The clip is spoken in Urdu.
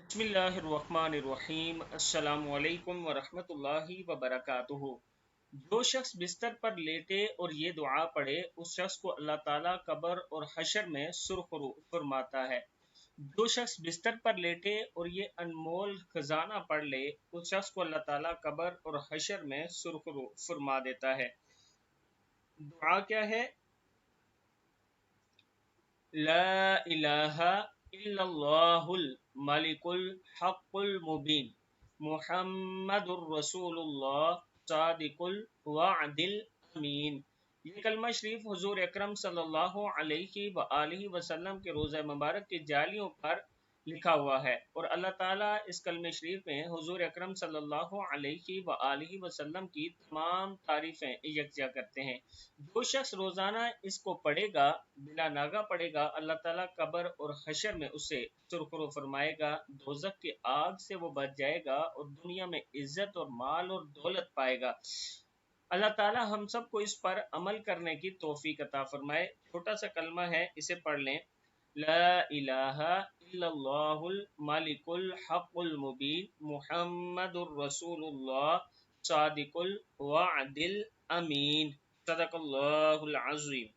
بسم اللہ الرحمن الرحیم۔ السلام علیکم ورحمۃ اللہ وبرکاتہ۔ جو شخص بستر پر لیٹے اور یہ دعا پڑھے اس شخص کو اللہ تعالیٰ قبر اور حشر میں سرخرو فرماتا ہے۔ جو شخص بستر پر لیٹے اور یہ انمول خزانہ پڑھ لے اس شخص کو اللہ تعالیٰ قبر اور حشر میں سرخرو فرما دیتا ہے۔ دعا کیا ہے؟ لا الہ الا اللہ الملک الحق المبین محمد الرسول اللہ صادق الوعد الامین۔ یہ کلمہ شریف حضور اکرم صلی اللہ علیہ وآلہ وسلم کے روضہ مبارک کی جالیوں پر لکھا ہوا ہے، اور اللہ تعالیٰ اس کلمہ شریف میں حضور اکرم صلی اللہ علیہ وآلہ وسلم کی تمام تعریفیں یکجا کرتے ہیں۔ جو شخص روزانہ اس کو پڑھے گا، بلا ناغہ پڑھے گا، اللہ تعالیٰ قبر اور حشر میں اسے سرخرو فرمائے گا، دوزخ کی آگ سے وہ بچ جائے گا اور دنیا میں عزت اور مال اور دولت پائے گا۔ اللہ تعالیٰ ہم سب کو اس پر عمل کرنے کی توفیق عطا فرمائے۔ چھوٹا سا کلمہ ہے، اسے پڑھ لیں۔ لا الہ الا اللہ الملک الحق المبین محمد الرسول اللہ صادق الوعد الامین۔ صدق اللہ العظیم۔